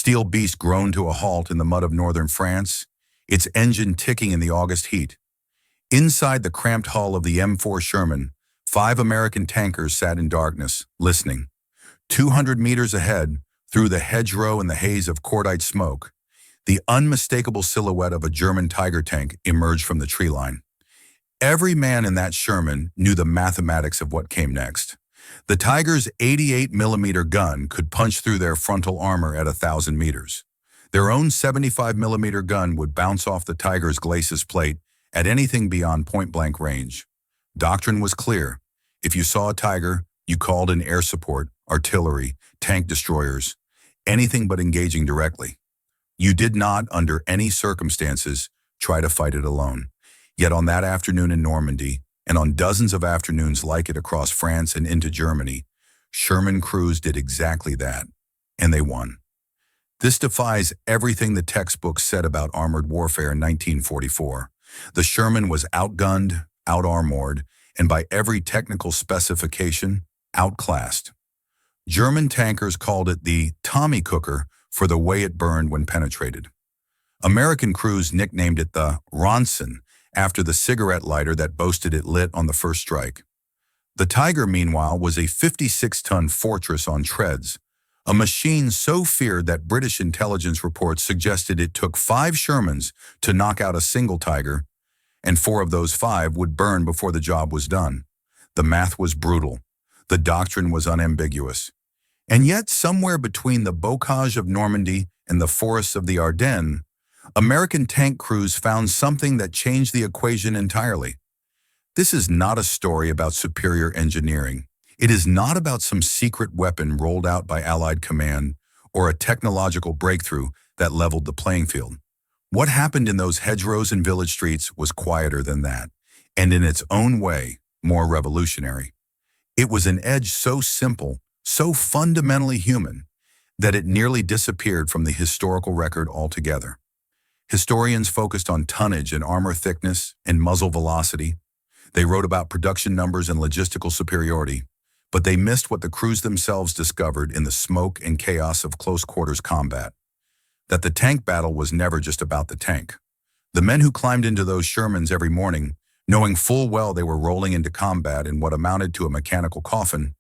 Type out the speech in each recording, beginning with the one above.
steel beast groaned to a halt in the mud of northern France, its engine ticking in the August heat. Inside the cramped hull of the M4 Sherman, 5 American tankers sat in darkness, listening. 200 meters ahead, through the hedgerow and the haze of cordite smoke, the unmistakable silhouette of a German Tiger tank emerged from the tree line. Every man in that Sherman knew the mathematics of what came next. The Tiger's 88mm gun could punch through their frontal armor at 1,000 meters. Their own 75mm gun would bounce off the Tiger's glacis plate at anything beyond point-blank range. Doctrine was clear. If you saw a Tiger, you called in air support, artillery, tank destroyers, anything but engaging directly. You did not, under any circumstances, try to fight it alone. Yet on that afternoon in Normandy, and on dozens of afternoons like it across France and into Germany, Sherman crews did exactly that, and they won. This defies everything the textbooks said about armored warfare in 1944. The Sherman was outgunned, out-armored, and by every technical specification, outclassed. German tankers called it the Tommy cooker for the way it burned when penetrated. American crews nicknamed it the Ronson after the cigarette lighter that boasted it lit on the first strike. The Tiger, meanwhile, was a 56-ton fortress on treads, a machine so feared that British intelligence reports suggested it took 5 Shermans to knock out a single Tiger, and 4 of those 5 would burn before the job was done. The math was brutal. The doctrine was unambiguous. And yet, somewhere between the bocage of Normandy and the forests of the Ardennes, American tank crews found something that changed the equation entirely. This is not a story about superior engineering. It is not about some secret weapon rolled out by Allied command or a technological breakthrough that leveled the playing field. What happened in those hedgerows and village streets was quieter than that, and in its own way, more revolutionary. It was an edge so simple, so fundamentally human, that it nearly disappeared from the historical record altogether. Historians focused on tonnage and armor thickness and muzzle velocity. They wrote about production numbers and logistical superiority, but they missed what the crews themselves discovered in the smoke and chaos of close-quarters combat. That the tank battle was never just about the tank. The men who climbed into those Shermans every morning, knowing full well they were rolling into combat in what amounted to a mechanical coffin,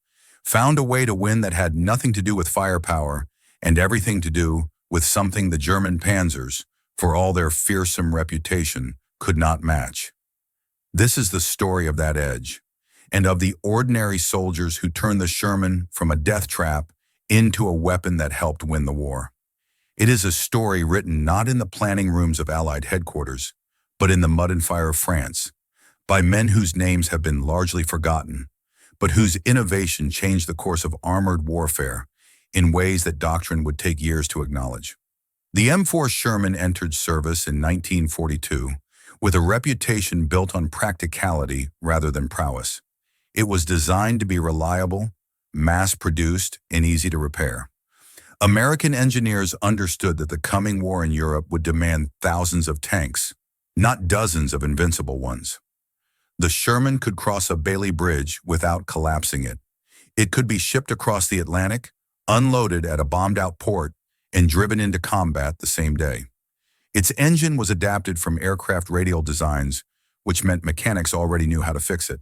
found a way to win that had nothing to do with firepower and everything to do with something the German panzers, for all their fearsome reputation, could not match. This is the story of that edge, and of the ordinary soldiers who turned the Sherman from a death trap into a weapon that helped win the war. It is a story written not in the planning rooms of Allied headquarters, but in the mud and fire of France, by men whose names have been largely forgotten, but whose innovation changed the course of armored warfare in ways that doctrine would take years to acknowledge. The M4 Sherman entered service in 1942 with a reputation built on practicality rather than prowess. It was designed to be reliable, mass-produced, and easy to repair. American engineers understood that the coming war in Europe would demand thousands of tanks, not dozens of invincible ones. The Sherman could cross a Bailey Bridge without collapsing it. It could be shipped across the Atlantic, unloaded at a bombed-out port, and driven into combat the same day. Its engine was adapted from aircraft radial designs, which meant mechanics already knew how to fix it.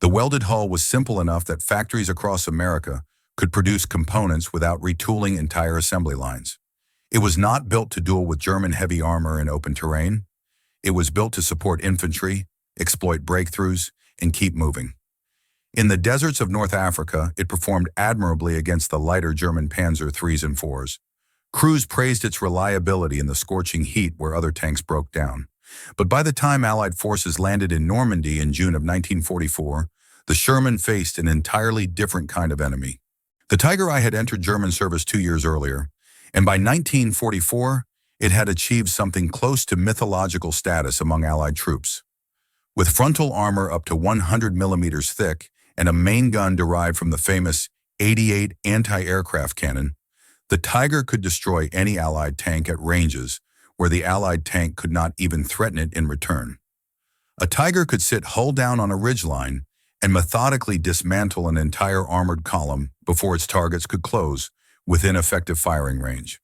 The welded hull was simple enough that factories across America could produce components without retooling entire assembly lines. It was not built to duel with German heavy armor in open terrain. It was built to support infantry, exploit breakthroughs, and keep moving. In the deserts of North Africa, it performed admirably against the lighter German Panzer IIIs and IVs. Crews praised its reliability in the scorching heat where other tanks broke down. But by the time Allied forces landed in Normandy in June of 1944, the Sherman faced an entirely different kind of enemy. The Tiger I had entered German service 2 years earlier, and by 1944, it had achieved something close to mythological status among Allied troops. With frontal armor up to 100 millimeters thick and a main gun derived from the famous 88 anti-aircraft cannon, the Tiger could destroy any Allied tank at ranges where the Allied tank could not even threaten it in return. A Tiger could sit hull down on a ridgeline and methodically dismantle an entire armored column before its targets could close within effective firing range.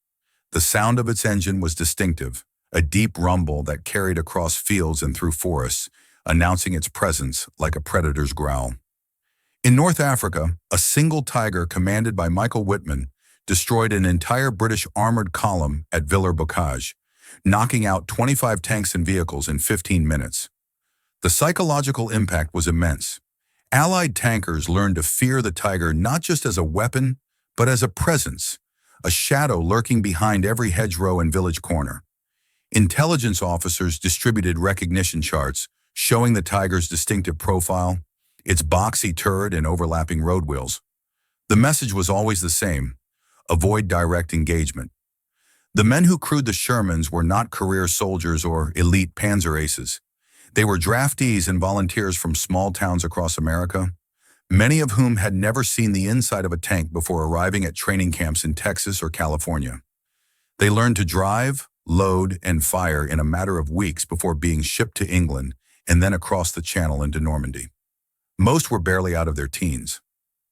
The sound of its engine was distinctive, a deep rumble that carried across fields and through forests, announcing its presence like a predator's growl. In North Africa, a single Tiger commanded by Michael Whitman destroyed an entire British armored column at Villers-Bocage, knocking out 25 tanks and vehicles in 15 minutes. The psychological impact was immense. Allied tankers learned to fear the Tiger not just as a weapon, but as a presence, a shadow lurking behind every hedgerow and village corner. Intelligence officers distributed recognition charts showing the Tiger's distinctive profile, its boxy turret and overlapping road wheels. The message was always the same: avoid direct engagement. The men who crewed the Shermans were not career soldiers or elite panzer aces. They were draftees and volunteers from small towns across America, many of whom had never seen the inside of a tank before arriving at training camps in Texas or California. They learned to drive, load, and fire in a matter of weeks before being shipped to England and then across the Channel into Normandy. Most were barely out of their teens.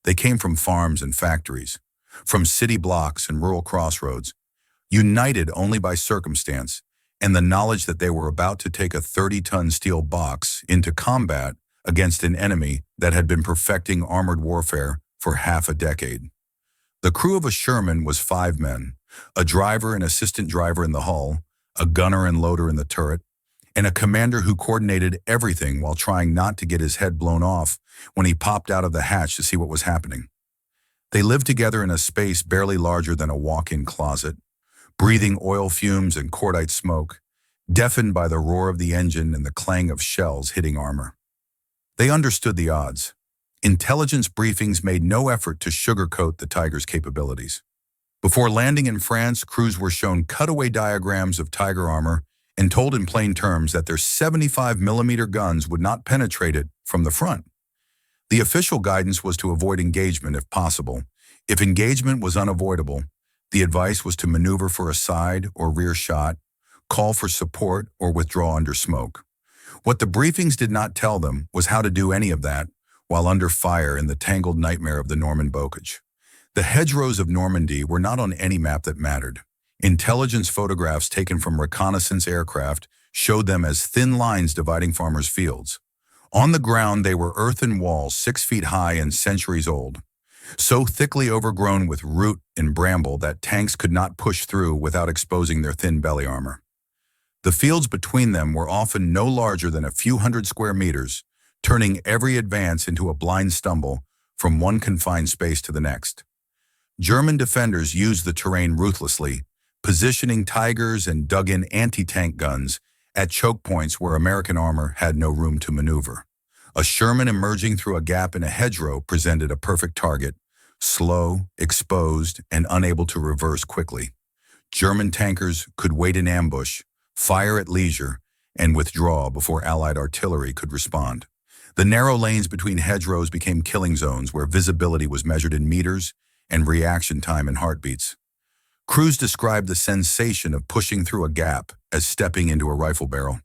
They came from farms and factories, from city blocks and rural crossroads, united only by circumstance and the knowledge that they were about to take a 30-ton steel box into combat against an enemy that had been perfecting armored warfare for half a decade. The crew of a Sherman was 5 men, a driver and assistant driver in the hull, a gunner and loader in the turret, and a commander who coordinated everything while trying not to get his head blown off when he popped out of the hatch to see what was happening. They lived together in a space barely larger than a walk-in closet, breathing oil fumes and cordite smoke, deafened by the roar of the engine and the clang of shells hitting armor. They understood the odds. Intelligence briefings made no effort to sugarcoat the Tiger's capabilities. Before landing in France, crews were shown cutaway diagrams of Tiger armor and told in plain terms that their 75mm guns would not penetrate it from the front. The official guidance was to avoid engagement if possible. If engagement was unavoidable, the advice was to maneuver for a side or rear shot, call for support, or withdraw under smoke. What the briefings did not tell them was how to do any of that while under fire in the tangled nightmare of the Norman bocage. The hedgerows of Normandy were not on any map that mattered. Intelligence photographs taken from reconnaissance aircraft showed them as thin lines dividing farmers' fields. On the ground, they were earthen walls 6 feet high and centuries old, so thickly overgrown with root and bramble that tanks could not push through without exposing their thin belly armor. The fields between them were often no larger than a few hundred square meters, turning every advance into a blind stumble from one confined space to the next. German defenders used the terrain ruthlessly, positioning Tigers and dug-in anti-tank guns at choke points where American armor had no room to maneuver. A Sherman emerging through a gap in a hedgerow presented a perfect target, slow, exposed, and unable to reverse quickly. German tankers could wait in ambush, fire at leisure, and withdraw before Allied artillery could respond. The narrow lanes between hedgerows became killing zones where visibility was measured in meters and reaction time in heartbeats. Crews described the sensation of pushing through a gap as stepping into a rifle barrel,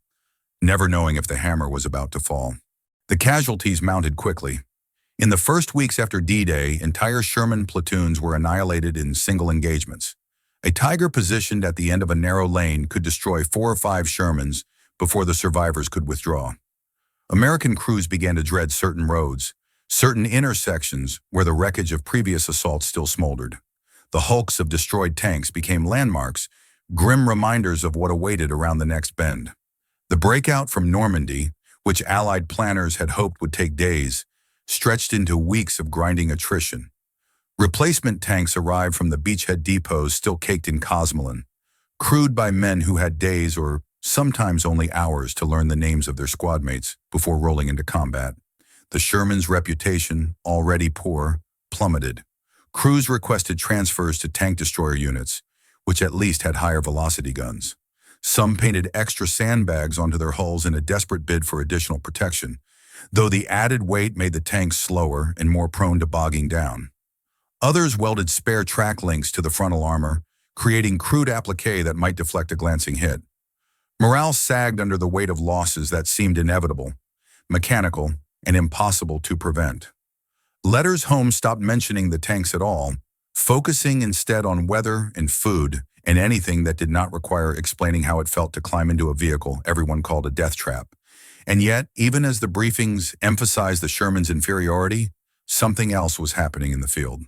never knowing if the hammer was about to fall. The casualties mounted quickly. In the first weeks after D-Day, entire Sherman platoons were annihilated in single engagements. A Tiger positioned at the end of a narrow lane could destroy 4 or 5 Shermans before the survivors could withdraw. American crews began to dread certain roads, certain intersections where the wreckage of previous assaults still smoldered. The hulks of destroyed tanks became landmarks, grim reminders of what awaited around the next bend. The breakout from Normandy, which Allied planners had hoped would take days, stretched into weeks of grinding attrition. Replacement tanks arrived from the beachhead depots still caked in cosmoline, crewed by men who had days or sometimes only hours to learn the names of their squad mates before rolling into combat. The Sherman's reputation, already poor, plummeted. Crews requested transfers to tank destroyer units, which at least had higher velocity guns. Some painted extra sandbags onto their hulls in a desperate bid for additional protection, though the added weight made the tanks slower and more prone to bogging down. Others welded spare track links to the frontal armor, creating crude applique that might deflect a glancing hit. Morale sagged under the weight of losses that seemed inevitable, mechanical, and impossible to prevent. Letters home stopped mentioning the tanks at all, focusing instead on weather and food and anything that did not require explaining how it felt to climb into a vehicle everyone called a death trap. And yet, even as the briefings emphasized the Sherman's inferiority, something else was happening in the field.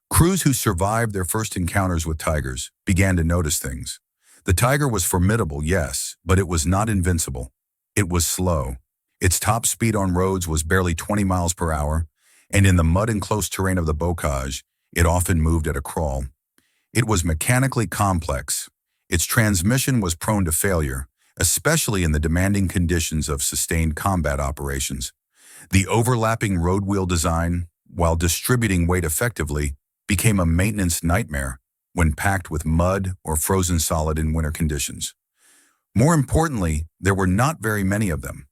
Crews who survived their first encounters with Tigers began to notice things. The Tiger was formidable, yes, but it was not invincible. It was slow. Its top speed on roads was barely 20 miles per hour, and in the mud-enclosed terrain of the bocage, it often moved at a crawl. It was mechanically complex. Its transmission was prone to failure, especially in the demanding conditions of sustained combat operations. The overlapping road wheel design, while distributing weight effectively, became a maintenance nightmare when packed with mud or frozen solid in winter conditions. More importantly, there were not very many of them.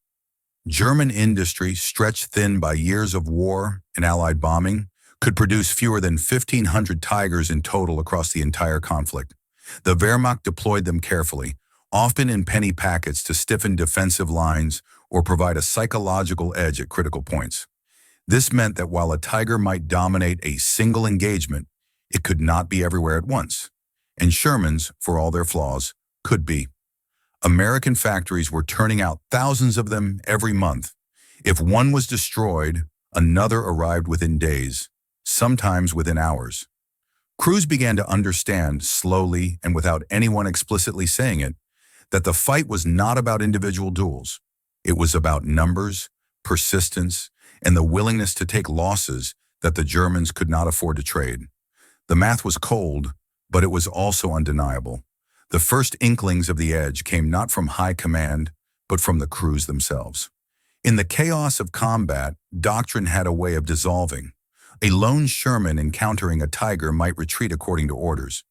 German industry, stretched thin by years of war and Allied bombing, could produce fewer than 1,500 Tigers in total across the entire conflict. The Wehrmacht deployed them carefully, often in penny packets to stiffen defensive lines or provide a psychological edge at critical points. This meant that while a Tiger might dominate a single engagement, it could not be everywhere at once. And Shermans, for all their flaws, could be. American factories were turning out thousands of them every month. If one was destroyed, another arrived within days, sometimes within hours. Crews began to understand, slowly and without anyone explicitly saying it, that the fight was not about individual duels. It was about numbers, persistence, and the willingness to take losses that the Germans could not afford to trade. The math was cold, but it was also undeniable. The first inklings of the edge came not from high command, but from the crews themselves. In the chaos of combat, doctrine had a way of dissolving. A lone Sherman encountering a Tiger might retreat according to orders,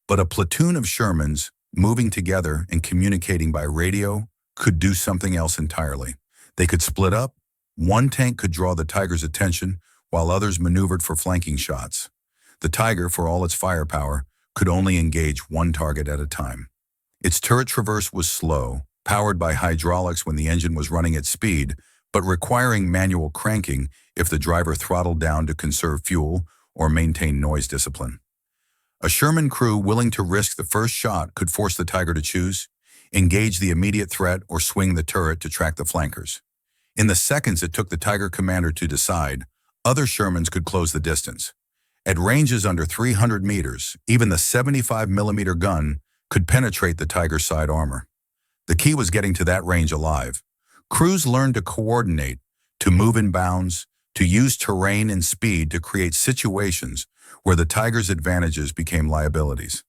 but a platoon of Shermans, moving together and communicating by radio, could do something else entirely. They could split up. One tank could draw the Tiger's attention, while others maneuvered for flanking shots. The Tiger, for all its firepower, could only engage one target at a time. Its turret traverse was slow, powered by hydraulics when the engine was running at speed, but requiring manual cranking if the driver throttled down to conserve fuel or maintain noise discipline. A Sherman crew willing to risk the first shot could force the Tiger to choose, engage the immediate threat, or swing the turret to track the flankers. In the seconds it took the Tiger commander to decide, other Shermans could close the distance. At ranges under 300 meters, even the 75mm gun could penetrate the Tiger's side armor. The key was getting to that range alive. Crews learned to coordinate, to move in bounds, to use terrain and speed to create situations where the Tiger's advantages became liabilities.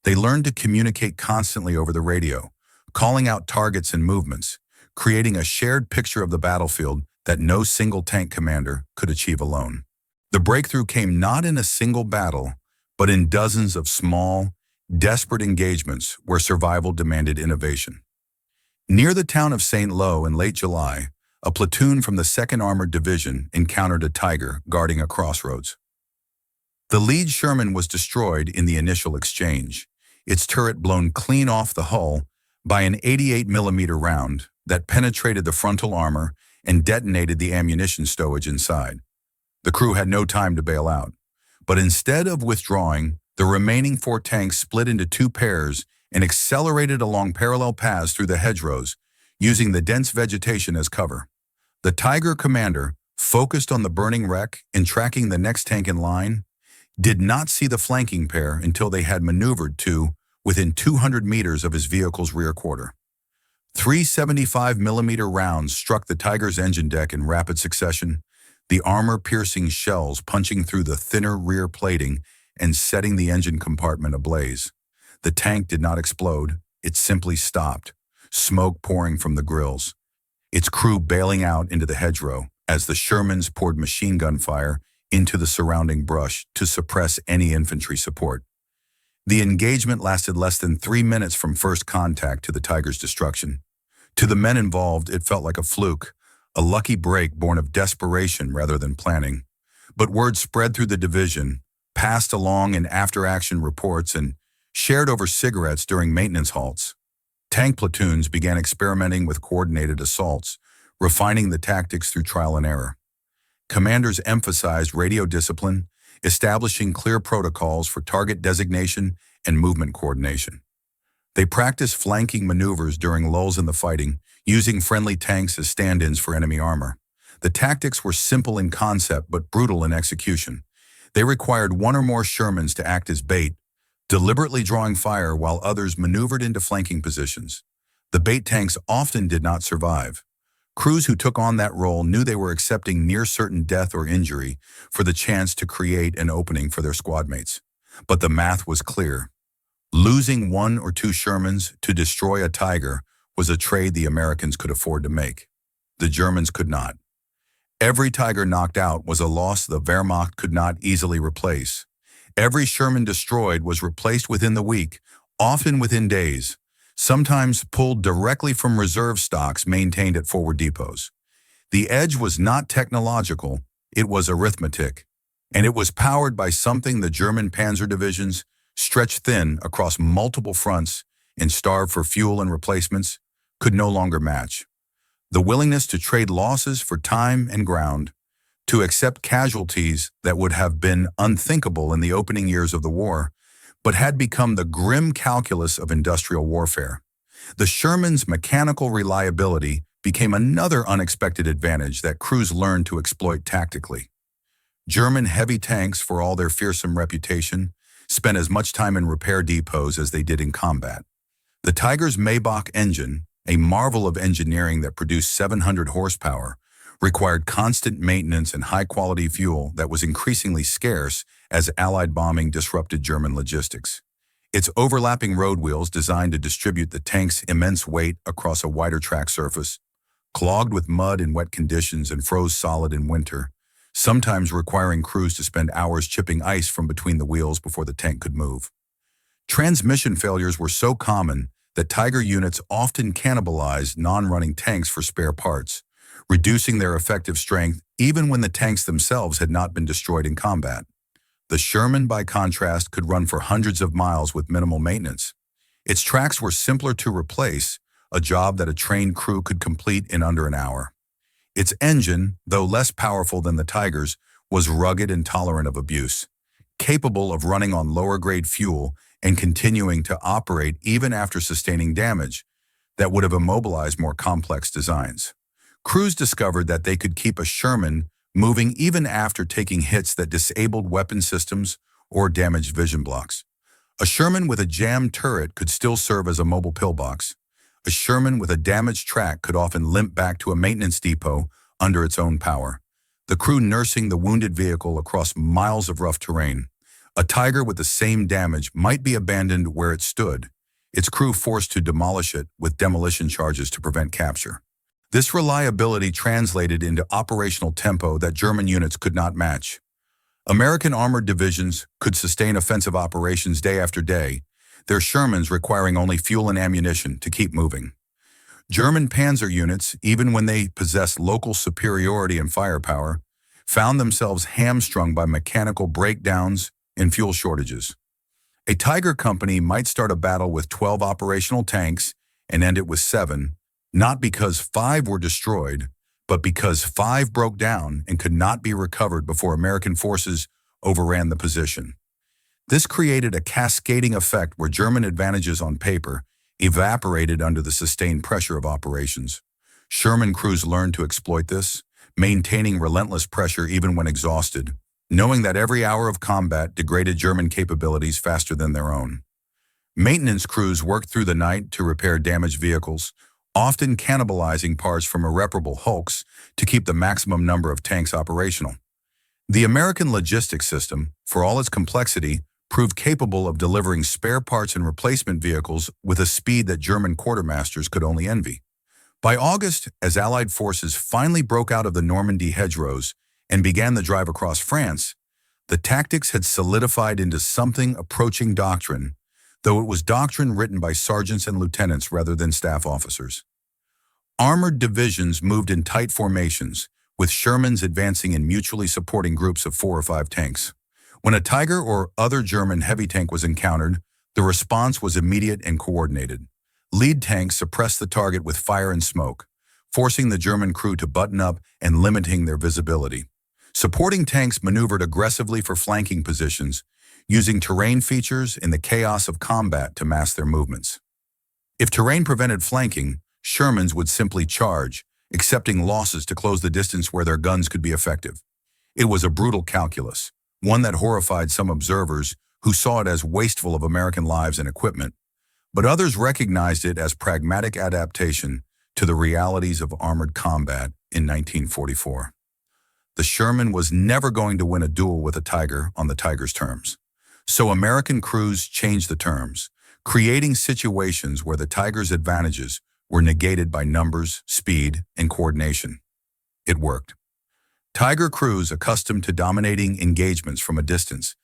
They learned to communicate constantly over the radio, calling out targets and movements, creating a shared picture of the battlefield that no single tank commander could achieve alone. The breakthrough came not in a single battle, but in dozens of small, desperate engagements where survival demanded innovation. Near the town of St. Lo in late July, a platoon from the 2nd Armored Division encountered a Tiger guarding a crossroads. The lead Sherman was destroyed in the initial exchange, its turret blown clean off the hull by an 88mm round that penetrated the frontal armor and detonated the ammunition stowage inside. The crew had no time to bail out, but instead of withdrawing, the remaining 4 tanks split into 2 pairs and accelerated along parallel paths through the hedgerows, using the dense vegetation as cover. The Tiger commander, focused on the burning wreck and tracking the next tank in line, did not see the flanking pair until they had maneuvered to within 200 meters of his vehicle's rear quarter. 3 75mm rounds struck the Tiger's engine deck in rapid succession, the armor-piercing shells punching through the thinner rear plating and setting the engine compartment ablaze. The tank did not explode, it simply stopped, smoke pouring from the grills, its crew bailing out into the hedgerow as the Shermans poured machine gun fire into the surrounding brush to suppress any infantry support. The engagement lasted less than 3 minutes from first contact to the Tiger's destruction. To the men involved, it felt like a fluke, a lucky break born of desperation rather than planning. But word spread through the division, passed along in after-action reports, and shared over cigarettes during maintenance halts. Tank platoons began experimenting with coordinated assaults, refining the tactics through trial and error. Commanders emphasized radio discipline, establishing clear protocols for target designation and movement coordination. They practiced flanking maneuvers during lulls in the fighting, using friendly tanks as stand-ins for enemy armor. The tactics were simple in concept but brutal in execution. They required one or more Shermans to act as bait, deliberately drawing fire while others maneuvered into flanking positions. The bait tanks often did not survive. Crews who took on that role knew they were accepting near-certain death or injury for the chance to create an opening for their squadmates. But the math was clear. Losing one or two Shermans to destroy a Tiger was a trade the Americans could afford to make. The Germans could not. Every Tiger knocked out was a loss the Wehrmacht could not easily replace. Every Sherman destroyed was replaced within the week, often within days, sometimes pulled directly from reserve stocks maintained at forward depots. The edge was not technological, it was arithmetic, and it was powered by something the German panzer divisions, stretched thin across multiple fronts and starved for fuel and replacements, could no longer match. The willingness to trade losses for time and ground, to accept casualties that would have been unthinkable in the opening years of the war, but had become the grim calculus of industrial warfare. The Sherman's mechanical reliability became another unexpected advantage that crews learned to exploit tactically. German heavy tanks, for all their fearsome reputation, spent as much time in repair depots as they did in combat. The Tiger's Maybach engine, a marvel of engineering that produced 700 horsepower, required constant maintenance and high-quality fuel that was increasingly scarce as Allied bombing disrupted German logistics. Its overlapping road wheels, designed to distribute the tank's immense weight across a wider track surface, clogged with mud in wet conditions and froze solid in winter, sometimes requiring crews to spend hours chipping ice from between the wheels before the tank could move. Transmission failures were so common that Tiger units often cannibalized non-running tanks for spare parts, reducing their effective strength even when the tanks themselves had not been destroyed in combat. The Sherman, by contrast, could run for hundreds of miles with minimal maintenance. Its tracks were simpler to replace, a job that a trained crew could complete in under an hour. Its engine, though less powerful than the Tiger's, was rugged and tolerant of abuse, capable of running on lower-grade fuel and continuing to operate even after sustaining damage that would have immobilized more complex designs. Crews discovered that they could keep a Sherman moving even after taking hits that disabled weapon systems or damaged vision blocks. A Sherman with a jammed turret could still serve as a mobile pillbox. A Sherman with a damaged track could often limp back to a maintenance depot under its own power, the crew nursing the wounded vehicle across miles of rough terrain. A Tiger with the same damage might be abandoned where it stood, its crew forced to demolish it with demolition charges to prevent capture. This reliability translated into operational tempo that German units could not match. American armored divisions could sustain offensive operations day after day, their Shermans requiring only fuel and ammunition to keep moving. German panzer units, even when they possessed local superiority and firepower, found themselves hamstrung by mechanical breakdowns and fuel shortages. A Tiger company might start a battle with 12 operational tanks and end it with 7, not because 5 were destroyed, but because 5 broke down and could not be recovered before American forces overran the position. This created a cascading effect where German advantages on paper evaporated under the sustained pressure of operations. Sherman crews learned to exploit this, maintaining relentless pressure even when exhausted, knowing that every hour of combat degraded German capabilities faster than their own. Maintenance crews worked through the night to repair damaged vehicles, often cannibalizing parts from irreparable hulks to keep the maximum number of tanks operational. The American logistics system, for all its complexity, proved capable of delivering spare parts and replacement vehicles with a speed that German quartermasters could only envy. By August, as Allied forces finally broke out of the Normandy hedgerows and began the drive across France, the tactics had solidified into something approaching doctrine, though it was doctrine written by sergeants and lieutenants rather than staff officers. Armored divisions moved in tight formations, with Shermans advancing in mutually supporting groups of 4 or 5 tanks. When a Tiger or other German heavy tank was encountered, the response was immediate and coordinated. Lead tanks suppressed the target with fire and smoke, forcing the German crew to button up and limiting their visibility. Supporting tanks maneuvered aggressively for flanking positions, using terrain features in the chaos of combat to mask their movements. If terrain prevented flanking, Shermans would simply charge, accepting losses to close the distance where their guns could be effective. It was a brutal calculus, one that horrified some observers who saw it as wasteful of American lives and equipment, but others recognized it as pragmatic adaptation to the realities of armored combat in 1944. The Sherman was never going to win a duel with a Tiger on the Tiger's terms. So American crews changed the terms, creating situations where the Tiger's advantages were negated by numbers, speed, and coordination. It worked. Tiger crews, accustomed to dominating engagements from a distance,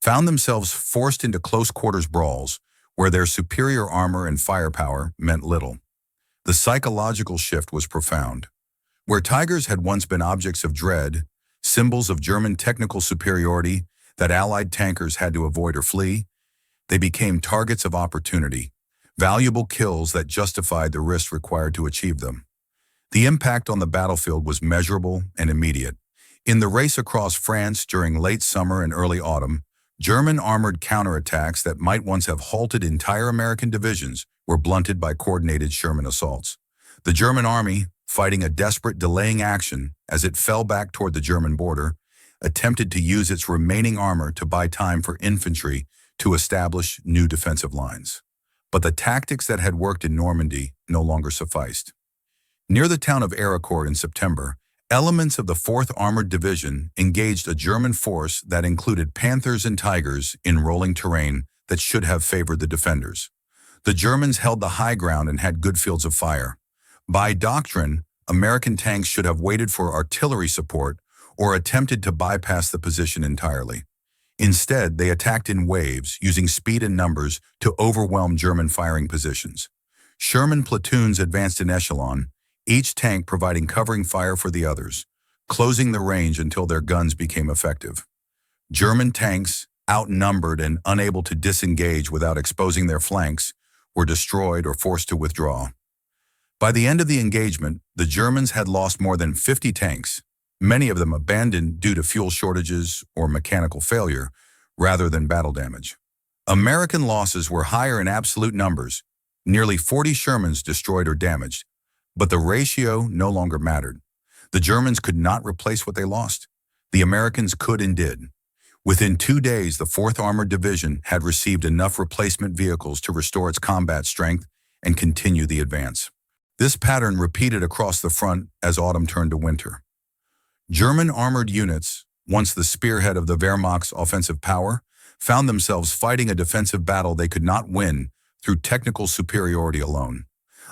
found themselves forced into close-quarters brawls where their superior armor and firepower meant little. The psychological shift was profound. Where Tigers had once been objects of dread, symbols of German technical superiority that Allied tankers had to avoid or flee, they became targets of opportunity, valuable kills that justified the risk required to achieve them. The impact on the battlefield was measurable and immediate. In the race across France during late summer and early autumn, German armored counterattacks that might once have halted entire American divisions were blunted by coordinated Sherman assaults. The German army, fighting a desperate delaying action as it fell back toward the German border, attempted to use its remaining armor to buy time for infantry to establish new defensive lines. But the tactics that had worked in Normandy no longer sufficed. Near the town of Ericourt in September, elements of the 4th Armored Division engaged a German force that included Panthers and Tigers in rolling terrain that should have favored the defenders. The Germans held the high ground and had good fields of fire. By doctrine, American tanks should have waited for artillery support or attempted to bypass the position entirely. Instead, they attacked in waves, using speed and numbers to overwhelm German firing positions. Sherman platoons advanced in echelon, each tank providing covering fire for the others, closing the range until their guns became effective. German tanks, outnumbered and unable to disengage without exposing their flanks, were destroyed or forced to withdraw. By the end of the engagement, the Germans had lost more than 50 tanks, many of them abandoned due to fuel shortages or mechanical failure, rather than battle damage. American losses were higher in absolute numbers, nearly 40 Shermans destroyed or damaged, but the ratio no longer mattered. The Germans could not replace what they lost. The Americans could and did. Within 2 days, the 4th Armored Division had received enough replacement vehicles to restore its combat strength and continue the advance. This pattern repeated across the front as autumn turned to winter. German armored units, once the spearhead of the Wehrmacht's offensive power, found themselves fighting a defensive battle they could not win through technical superiority alone.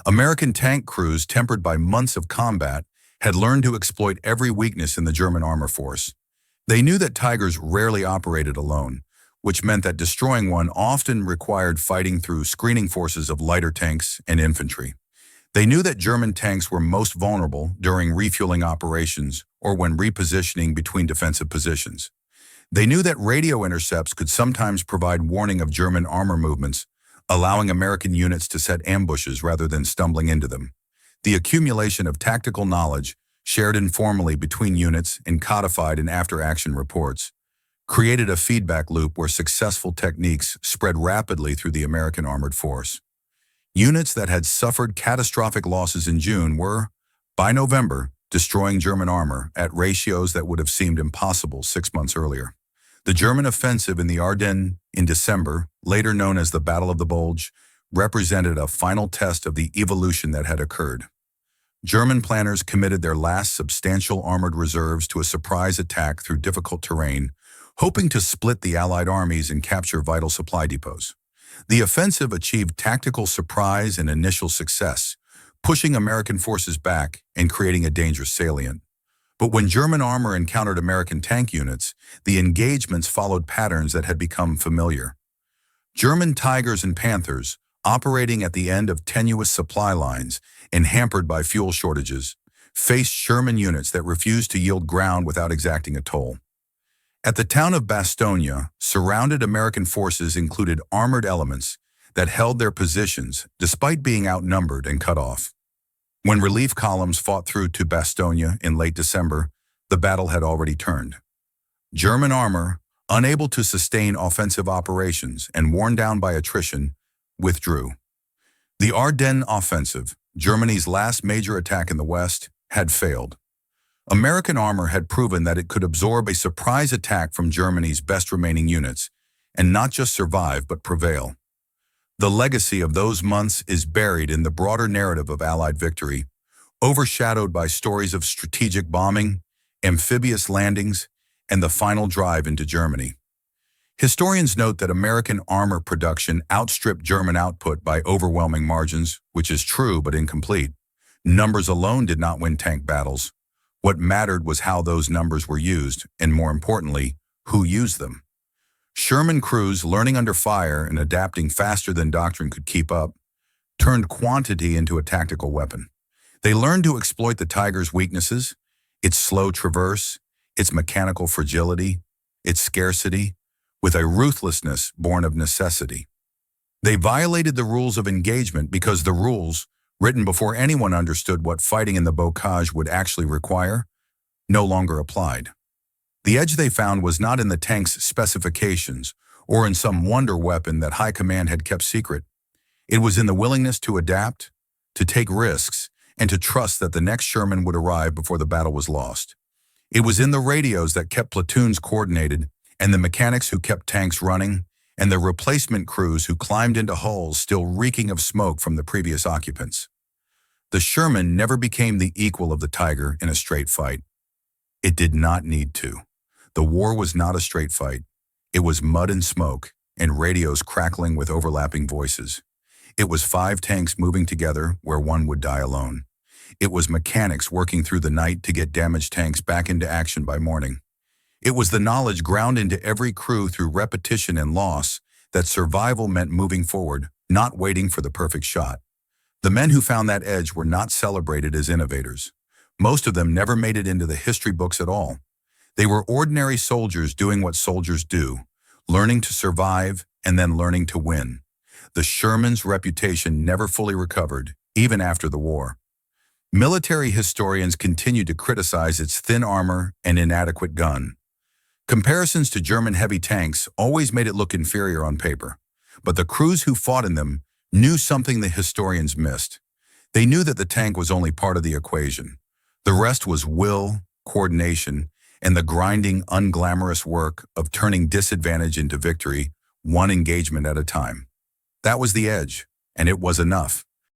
American tank crews, tempered by months of combat, had learned to exploit every weakness in the German armor force. They knew that Tigers rarely operated alone, which meant that destroying one often required fighting through screening forces of lighter tanks and infantry. They knew that German tanks were most vulnerable during refueling operations or when repositioning between defensive positions. They knew that radio intercepts could sometimes provide warning of German armor movements, allowing American units to set ambushes rather than stumbling into them. The accumulation of tactical knowledge, shared informally between units and codified in after-action reports, created a feedback loop where successful techniques spread rapidly through the American armored force. Units that had suffered catastrophic losses in June were, by November, destroying German armor at ratios that would have seemed impossible 6 months earlier. The German offensive in the Ardennes in December, later known as the Battle of the Bulge, represented a final test of the evolution that had occurred. German planners committed their last substantial armored reserves to a surprise attack through difficult terrain, hoping to split the Allied armies and capture vital supply depots. The offensive achieved tactical surprise and initial success, pushing American forces back and creating a dangerous salient. But when German armor encountered American tank units, the engagements followed patterns that had become familiar. German Tigers and Panthers, operating at the end of tenuous supply lines and hampered by fuel shortages, faced Sherman units that refused to yield ground without exacting a toll. At the town of Bastogne, surrounded American forces included armored elements that held their positions despite being outnumbered and cut off. When relief columns fought through to Bastogne in late December, the battle had already turned. German armor, unable to sustain offensive operations and worn down by attrition, withdrew. The Ardennes offensive, Germany's last major attack in the West, had failed. American armor had proven that it could absorb a surprise attack from Germany's best remaining units, and not just survive but prevail. The legacy of those months is buried in the broader narrative of Allied victory, overshadowed by stories of strategic bombing, amphibious landings, and the final drive into Germany. Historians note that American armor production outstripped German output by overwhelming margins, which is true but incomplete. Numbers alone did not win tank battles. What mattered was how those numbers were used, and more importantly, who used them. Sherman crews, learning under fire and adapting faster than doctrine could keep up, turned quantity into a tactical weapon. They learned to exploit the Tiger's weaknesses, its slow traverse, its mechanical fragility, its scarcity, with a ruthlessness born of necessity. They violated the rules of engagement because the rules, written before anyone understood what fighting in the bocage would actually require, no longer applied. The edge they found was not in the tank's specifications or in some wonder weapon that high command had kept secret. It was in the willingness to adapt, to take risks, and to trust that the next Sherman would arrive before the battle was lost. It was in the radios that kept platoons coordinated, and the mechanics who kept tanks running, and the replacement crews who climbed into hulls still reeking of smoke from the previous occupants. The Sherman never became the equal of the Tiger in a straight fight. It did not need to. The war was not a straight fight. It was mud and smoke, and radios crackling with overlapping voices. It was 5 tanks moving together where one would die alone. It was mechanics working through the night to get damaged tanks back into action by morning. It was the knowledge ground into every crew through repetition and loss that survival meant moving forward, not waiting for the perfect shot. The men who found that edge were not celebrated as innovators. Most of them never made it into the history books at all. They were ordinary soldiers doing what soldiers do, learning to survive and then learning to win. The Sherman's reputation never fully recovered, even after the war. Military historians continued to criticize its thin armor and inadequate gun. Comparisons to German heavy tanks always made it look inferior on paper, but the crews who fought in them knew something the historians missed. They knew that the tank was only part of the equation. The rest was will, coordination, and the grinding, unglamorous work of turning disadvantage into victory, one engagement at a time. That was the edge, and it was enough.